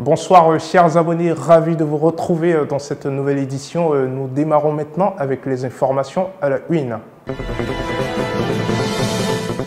Bonsoir chers abonnés, ravi de vous retrouver dans cette nouvelle édition. Nous démarrons maintenant avec les informations à la une.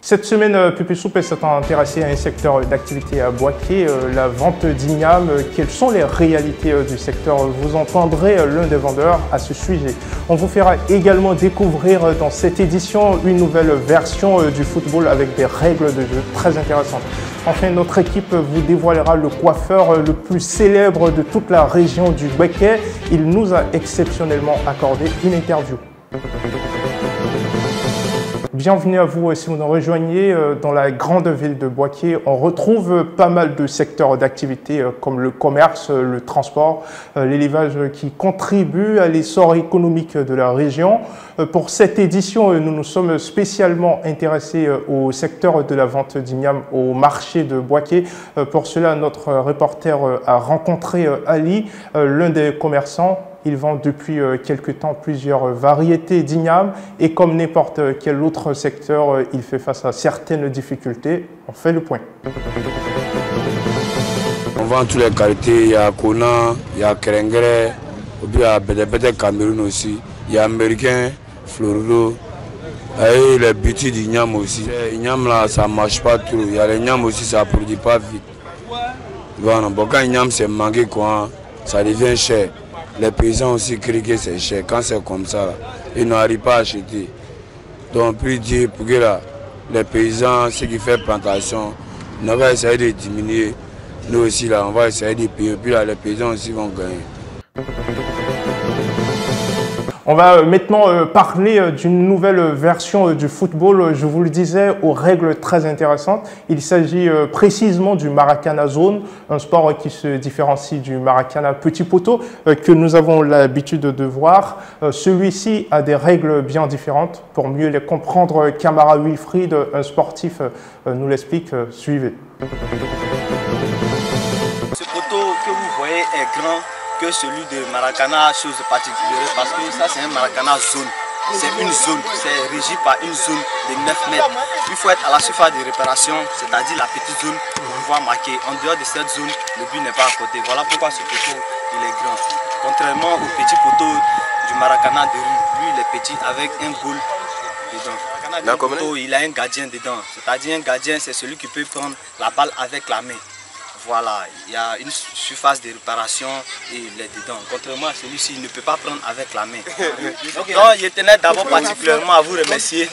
Cette semaine, Pépé Soupe s'est intéressé à un secteur d'activité à Boaké, la vente d'igname. Quelles sont les réalités du secteur? Vous entendrez l'un des vendeurs à ce sujet. On vous fera également découvrir dans cette édition une nouvelle version du football avec des règles de jeu très intéressantes. Enfin, notre équipe vous dévoilera le coiffeur le plus célèbre de toute la région du Boaké. Il nous a exceptionnellement accordé une interview. Bienvenue à vous si vous nous rejoignez dans la grande ville de Boaké. On retrouve pas mal de secteurs d'activité comme le commerce, le transport, l'élevage qui contribuent à l'essor économique de la région. Pour cette édition, nous nous sommes spécialement intéressés au secteur de la vente d'igname au marché de Boaké. Pour cela, notre reporter a rencontré Ali, l'un des commerçants. Il vend depuis quelque temps plusieurs variétés d'igname et comme n'importe quel autre secteur, il fait face à certaines difficultés. On fait le point. On vend toutes les qualités. Il y a Kona, il y a Kerengere, il y a Bede Cameroun aussi, il y a Américain, Florido, et les petits d'igname aussi. L'igname là, ça ne marche pas trop. Il y a l'igname aussi, ça ne produit pas vite. Voilà, bon, quand l'igname c'est manqué, quoi, ça devient cher. Les paysans aussi crient que c'est cher. Quand c'est comme ça, là, ils n'arrivent pas à acheter. Donc, plus dire pour que là, les paysans, ceux qui font plantation, on va essayer de diminuer. Nous aussi, là, on va essayer de payer. Puis là, les paysans aussi vont gagner. On va maintenant parler d'une nouvelle version du football. Je vous le disais, aux règles très intéressantes. Il s'agit précisément du Maracana Zone, un sport qui se différencie du Maracana Petit Poteau que nous avons l'habitude de voir. Celui-ci a des règles bien différentes. Pour mieux les comprendre, Camara Wilfried, un sportif, nous l'explique. Suivez. Ce poteau que vous voyez est grand que celui de Maracana, chose particulière, parce que ça c'est un Maracana zone. C'est une zone, c'est régi par une zone de 9 mètres. Il faut être à la surface de réparation, c'est-à-dire la petite zone pour pouvoir marquer. En dehors de cette zone, le but n'est pas à côté. Voilà pourquoi ce poteau il est grand. Contrairement au petit poteau du Maracana de rue, lui il est petit avec un goal dedans. Le poteau, il a un gardien dedans, c'est-à-dire un gardien c'est celui qui peut prendre la balle avec la main. Voilà, il y a une surface de réparation et il est dedans. Contrairement à celui-ci, il ne peut pas prendre avec la main. Donc, je tenais d'abord particulièrement à vous remercier,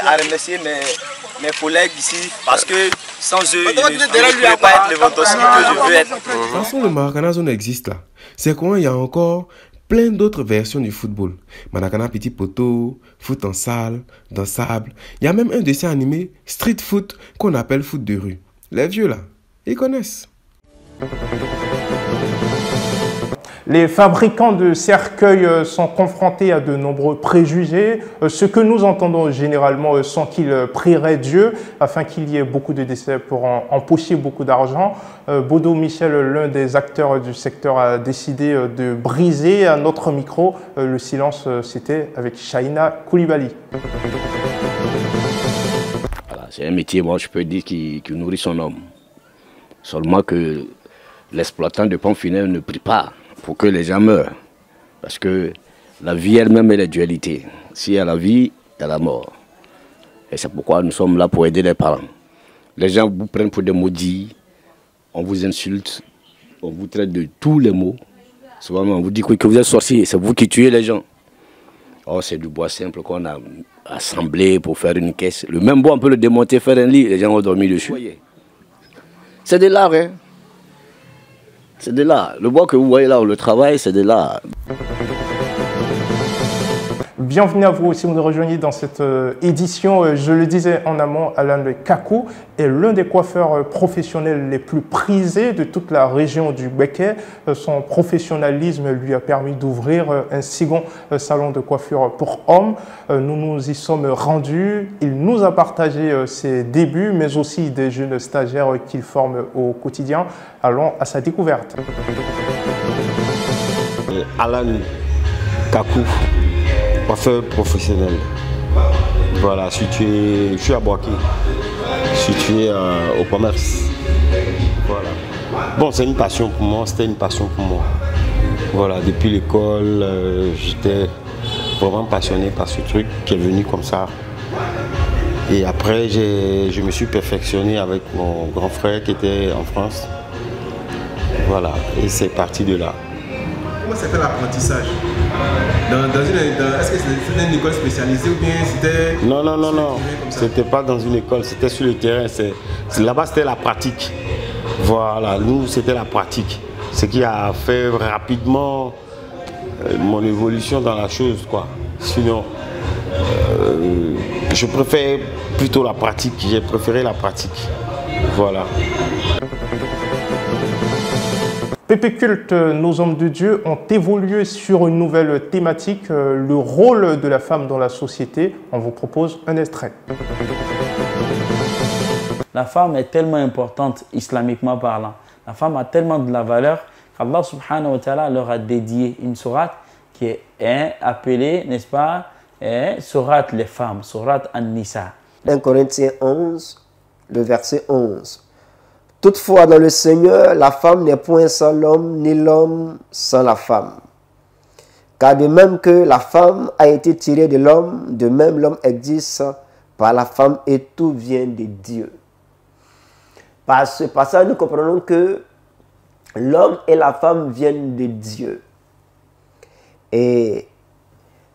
à remercier mes collègues ici, parce que sans eux, je ne pourrais pas être le ventossier que je veux être. De toute façon, le Maracana Zone existe là. C'est comment il y a encore plein d'autres versions du football. Maracana Petit Poteau, foot en salle, dans sable. Il y a même un dessin animé, Street Foot, qu'on appelle foot de rue. Les vieux là, ils connaissent. Les fabricants de cercueils sont confrontés à de nombreux préjugés. Ce que nous entendons généralement sont qu'ils prieraient Dieu afin qu'il y ait beaucoup de décès pour empocher beaucoup d'argent. Bodo Michel, l'un des acteurs du secteur, a décidé de briser à notre micro le silence. C'était avec Shaina Koulibaly. Voilà, c'est un métier, moi je peux dire, qui nourrit son homme. Seulement que l'exploitant de pompes funèbres ne prie pas pour que les gens meurent. Parce que la vie elle-même est la dualité. S'il y a la vie, il y a la mort. Et c'est pourquoi nous sommes là pour aider les parents. Les gens vous prennent pour des maudits, on vous insulte, on vous traite de tous les maux. Souvent on vous dit que vous êtes sorcier, c'est vous qui tuez les gens. Oh, c'est du bois simple qu'on a assemblé pour faire une caisse. Le même bois, on peut le démonter, faire un lit, les gens ont dormi dessus. C'est de l'art, hein. C'est de l'art. Le bois que vous voyez là, le travail, c'est de l'art. Bienvenue à vous si vous nous rejoignez dans cette édition. Je le disais en amont, Alan Kakou est l'un des coiffeurs professionnels les plus prisés de toute la région du Boaké. Son professionnalisme lui a permis d'ouvrir un second salon de coiffure pour hommes. Nous nous y sommes rendus. Il nous a partagé ses débuts, mais aussi des jeunes stagiaires qu'il forme au quotidien. Allons à sa découverte. Alan Kakou, coiffeur professionnel. Voilà, je suis à Boaké, situé au commerce. Voilà. Bon, c'est une passion pour moi, c'était une passion pour moi. Voilà, depuis l'école, j'étais vraiment passionné par ce truc qui est venu comme ça. Et après, je me suis perfectionné avec mon grand frère qui était en France. Voilà, et c'est parti de là. Comment c'était l'apprentissage? Est-ce que c'était une école spécialisée ou bien c'était... Non, non, non, non. C'était pas dans une école, c'était sur le terrain. Là-bas, c'était la pratique. Voilà, nous, c'était la pratique. Ce qui a fait rapidement mon évolution dans la chose, quoi. Sinon, je préfère plutôt la pratique. J'ai préféré la pratique. Voilà. Pépé Culte, nos hommes de Dieu ont évolué sur une nouvelle thématique, le rôle de la femme dans la société. On vous propose un extrait. La femme est tellement importante islamiquement parlant. La femme a tellement de la valeur qu'Allah subhanahu wa ta'ala leur a dédié une sourate qui est appelée, n'est-ce pas, sourate les femmes, sourate An-Nisa. 1 Corinthiens 11, le verset 11. Toutefois, dans le Seigneur, la femme n'est point sans l'homme, ni l'homme sans la femme. Car de même que la femme a été tirée de l'homme, de même l'homme existe par la femme et tout vient de Dieu. Par ce passage, nous comprenons que l'homme et la femme viennent de Dieu. Et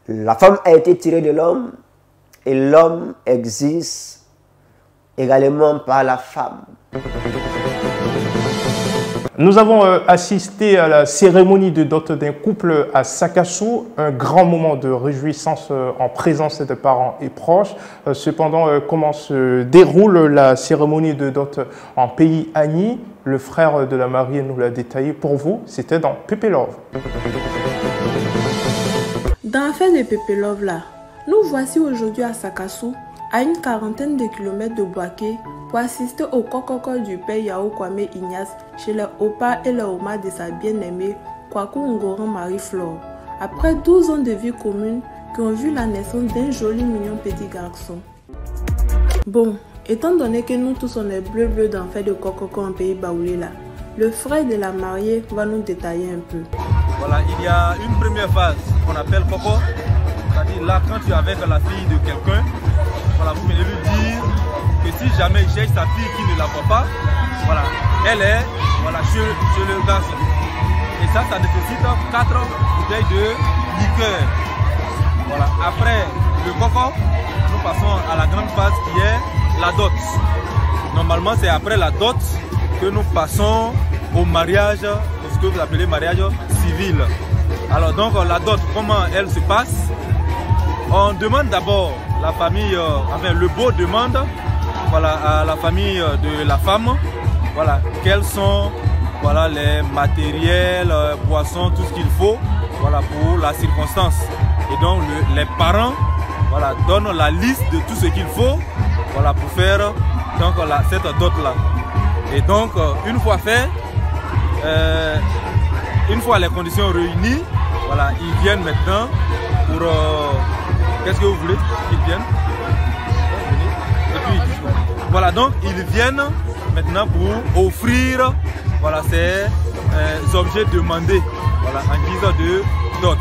la femme a été tirée de l'homme et l'homme existe également par la femme. Nous avons assisté à la cérémonie de dot d'un couple à Sakassou, un grand moment de réjouissance en présence des parents et proches. Cependant, comment se déroule la cérémonie de dot en pays Agni? Le frère de la mariée nous l'a détaillé pour vous, c'était dans Pépé Love. Dans l'affaire de Pépé Love là, nous voici aujourd'hui à Sakassou, à une quarantaine de kilomètres de Boaké, pour assister au kokoko du père Yao Kwame Ignace chez les opas et les omas de sa bien-aimée Kwaku Ngoran Marie-Flore. Après 12 ans de vie commune qui ont vu la naissance d'un joli mignon petit garçon. Bon, étant donné que nous tous on est bleu dans fait de kokoko en pays baoulé là, le frère de la mariée va nous détailler un peu. Voilà, il y a une première phase qu'on appelle coco, c'est-à-dire là quand tu es avec la fille de quelqu'un, voilà, vous venez lui dire que si jamais il cherche sa fille qui ne la voit pas, voilà, elle est voilà, chez le garçon. Et ça nécessite 4 bouteilles de liqueur. Voilà. Après le coco, nous passons à la grande phase qui est la dot. Normalement, c'est après la dot que nous passons au mariage, ce que vous appelez mariage civil. Alors donc la dot, comment elle se passe? On demande d'abord la famille, enfin le beau demande voilà, à la famille de la femme, voilà, quels sont voilà, les matériels, boissons, tout ce qu'il faut voilà, pour la circonstance. Et donc les parents voilà, donnent la liste de tout ce qu'il faut voilà, pour faire donc, cette dot là. Et donc une fois fait, une fois les conditions réunies, voilà, ils viennent maintenant pour... qu'est-ce que vous voulez qu'ils viennent? Et puis, voilà, donc ils viennent maintenant pour offrir voilà, ces objets demandés voilà, en guise de dot.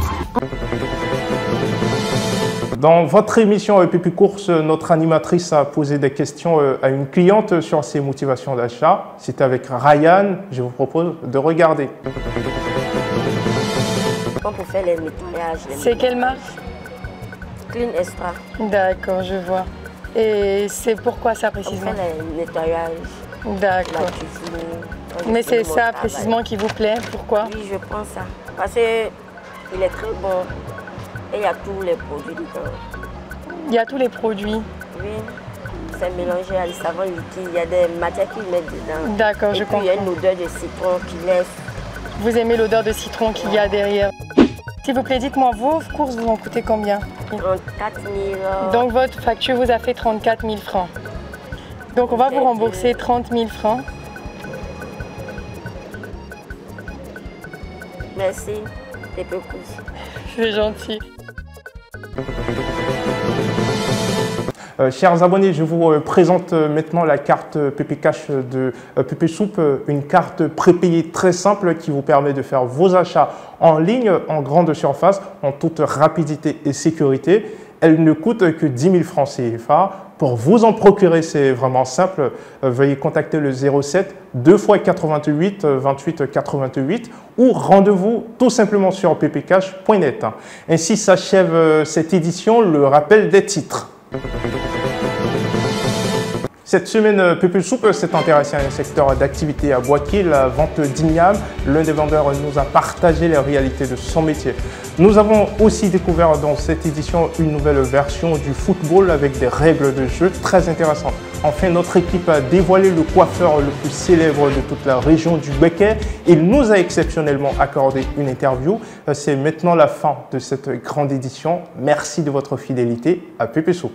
Dans votre émission Pépé Course, notre animatrice a posé des questions à une cliente sur ses motivations d'achat. C'est avec Ryan, je vous propose de regarder. Pour faire les nettoyages. C'est quelle marque? Clean Extra. D'accord, je vois. Et c'est pourquoi ça précisément? On fait le nettoyage. D'accord. Mais c'est ça précisément qui vous plaît? Pourquoi? Oui, je prends ça. Parce qu'il est très bon. Et il y a tous les produits dedans. Il y a tous les produits? Oui. C'est mélangé à du savon liquide. Il y a des matières qu'ils mettent dedans. D'accord, je comprends. Il y a une odeur de citron qui laisse. Vous aimez l'odeur de citron qu'il y a derrière? S'il vous plaît, dites-moi, vos courses vous ont coûté combien? 34 000. Donc votre facture vous a fait 34 000 francs. Donc on va vous rembourser 30 000 francs. Merci, c'est beaucoup. C'est gentil. Chers abonnés, je vous présente maintenant la carte PP Cash de PP Soup, une carte prépayée très simple qui vous permet de faire vos achats en ligne, en grande surface, en toute rapidité et sécurité. Elle ne coûte que 10 000 francs CFA. Pour vous en procurer, c'est vraiment simple. Veuillez contacter le 07 2 x 88 28 88 ou rendez-vous tout simplement sur ppcash.net. Ainsi s'achève cette édition, le rappel des titres. Cette semaine, PP Soup s'est intéressé à un secteur d'activité à Boaké, la vente d'igname. L'un des vendeurs nous a partagé les réalités de son métier. Nous avons aussi découvert dans cette édition une nouvelle version du football avec des règles de jeu très intéressantes. Enfin, notre équipe a dévoilé le coiffeur le plus célèbre de toute la région du Béquet. Il nous a exceptionnellement accordé une interview. C'est maintenant la fin de cette grande édition. Merci de votre fidélité à PP Soup.